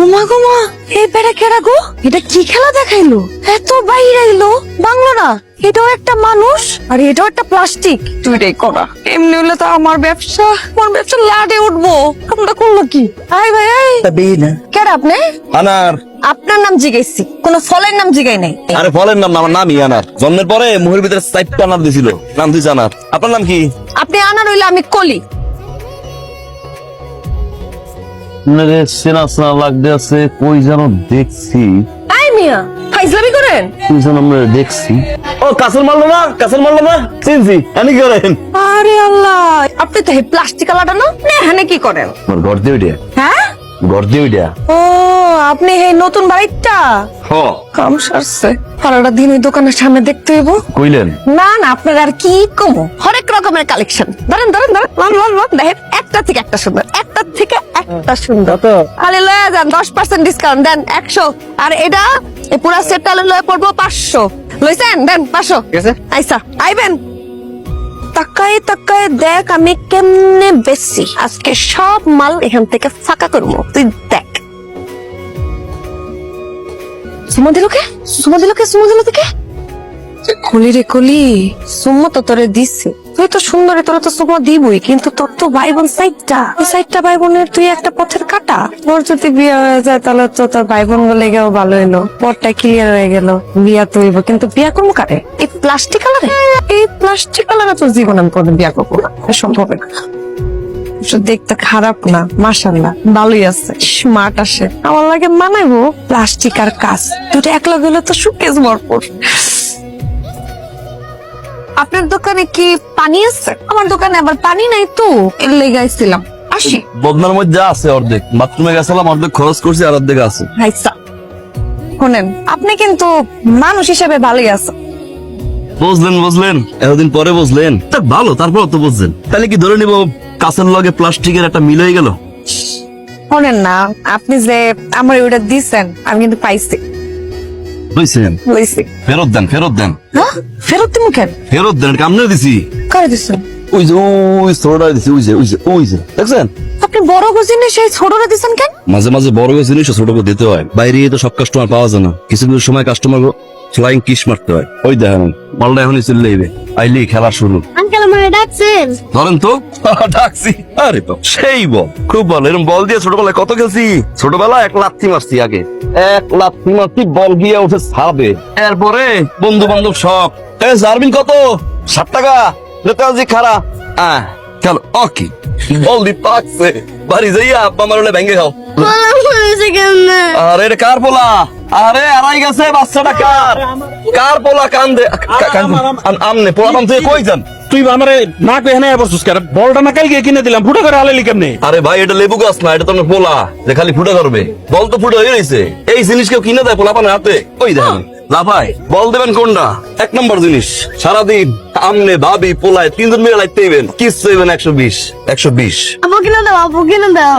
উমা গোমা, এই বেড়া কেডা গো? এটা কি খেলা দেখাইলো? এত বাইরে এলো বাংলো না, এটাও একটা মানুষ আর এটাও একটা প্লাস্টিক, দুইটাই করা। এমনি হলে তো আমার ব্যবসা লাডে উঠবো। আমরা করলো কি? আই ভাই আই, কেডা আপনি? আনার। আপনার নাম জিজ্ঞাসি, কোন ফলের নাম জিগাই নাই। আরে ফলের নাম না, আমার নামই আনার। জন্মের পরে মুখের ভিতরে 4টা আনার দিছিল, নাম দিয়েছে আনার। আপনার নাম কি? আপনি আনার হইলে আমি কলি। চেনা চেনা লাগতে আছে, কই যেন দেখছি। আই মিয়া, ফাইজলামি করেন? কই যেন আমরা দেখছি। ও কাসর মারলো না, কাসর মারলো না, চিনছি। আমি কি করেন? আরে আল্লাহ, আপনি তো এই প্লাস্টিক আলাটা না, এখানে কি করেন? আমার ঘর দিয়ে উঠিয়া, হ্যাঁ ঘর দিয়ে উঠিয়া। ও, আপনি এই নতুন বাড়িটা হ কাম সারছে। সারাটা দিন ওই দোকানের সামনে দেখতে হইব। কইলেন? না না, আপনার আর কি কমো, হরেক রকমের কালেকশন। ধরেন ধরেন ধরেন, লন লন লন, দেখেন একটা থেকে একটা সুন্দর, একটা থেকে একটা সুন্দর। খালি লয়ে যান, 10% ডিসকাউন্ট দেন, 100। আর এটা এই পুরা সেটটা লয়ে পড়বো 500। লইছেন, দেন 500। আইসা আইবেন। তাকায় তাকায় দেখ আমি কেমনে বেশি। আজকে সব মাল এখান থেকে ফাঁকা করবো, তুই দেখ। সুমা দিল কে? সুমা দিল কে? সুমা দিল কে? কলি রে কলি, সুমা তো তোরে দিচ্ছে। তুই তো সুন্দরী, তোরা তো সুমা দিবই, কিন্তু তোর তো ভাই বোন সাইডটা ভাই বোনের তুই একটা পথের কাটা। তোর যদি বিয়ে হয়ে যায় তাহলে তো তোর ভাই বোন গুলো গেও ভালো হইলো, পরটা ক্লিয়ার হয়ে গেল। বিয়া তো হইব, কিন্তু বিয়া করবো কারে? এই প্লাস্টিক কালারে? এই প্লাস্টিক কালারে তো জীবন আমি কোনো বিয়া করবো না, সম্ভব না। দেখতে খারাপ না, মাশাআল্লাহ ভালোই আছে, স্মার্ট আসে। আমার লাগে মানাইবো প্লাস্টিক আর কাঁচ দুটো একলা গেলে তো সুকেস ভরপুর। আপনার দোকানে কি পানি আছে? আমার দোকানে আবার পানি নাই তো, এর লেগে আইছিলাম। আসি। বদনার মধ্যে আছে অর্ধেক, বাথরুমে গেছিলাম, অর্ধেক খরচ করছি আর অর্ধেক আছে। আচ্ছা শোনেন, আপনি কিন্তু মানুষ হিসেবে ভালোই আছেন। বুঝলেন বুঝলেন, এতদিন পরে বুঝলেন। তা ভালো, তারপর তো বুঝলেন। তাহলে কি ধরে নিব কাঁচের লগে প্লাস্টিকের একটা মিল হয়ে গেল? শোনেন না, আপনি যে আমার ওটা দিচ্ছেন আমি কিন্তু পাইছি। বুঝছেন? বুঝছি। ফেরত দেন, ফেরত দেন। হ্যাঁ, ফেরত দিমু কেন? ফেরত দেন, কামনে দিছি। কারে দিচ্ছেন? ওই যে ওই ছোটটা দিছি, ওই যে ওই যে ওই যে দেখছেন? আপনি বড় গজিনে সেই ছোটরা দিচ্ছেন কেন? মাঝে মাঝে বড় জিনিস ছোটকে দিতে হয়, বাইরে তো সব কাস্টমার পাওয়া যায় না। কিছু কিছু সময় কাস্টমার ফ্লাইং কিস মারতে হয়। ওই দেখেন মালটা এখনই চলে যাইবে, আইলি খেলা শুরু। আঙ্কেল আমার ডাকছেন? ধরেন তো। ডাকছি? আরে তো সেই বল, খুব ভালো। এরকম বল দিয়ে ছোটবেলায় কত খেলছি। ছোটবেলায় 1 লাথি মারছি, আগে 1 লাথি মারছি, বল গিয়ে উঠে ছাবে। এরপরে বন্ধু বান্ধব সব, জারবিন কত? 7 টাকা। নেতাজি খারা খেলো। ওকে, বল দি পাকছে, বাড়ি যাইয়া আব্বা আমার হলে ভেঙে খাও। আরে এটা কার পোলা? আরে আড়াই গেছে বাচ্চাটা। কার পোলা? কান্দে আমনে পোলা পাম থেকে কই যান? তুই আমারে না কই এখানে বসছিস কেন? বলটা না কালকে কিনে দিলাম, ফুটা করে আলাইলি কেমনে? আরে ভাই, এটা লেবু গাছ না, এটা তো পোলা যে খালি ফুটা করবে। বল তো ফুটা হয়ে গেছে। এই জিনিস কেউ কিনে দেয় পোলা পানের হাতে? ওই দেখেন লাফাই। বল দেবেন কোনটা? 1 নম্বর জিনিস। সারাদিন আমনে ভাবি পোলায় 3 জন মিলে লাগতে হইবেন, কিস হইবেন 120। আপু কিনে দাও, আপু কিনে দাও।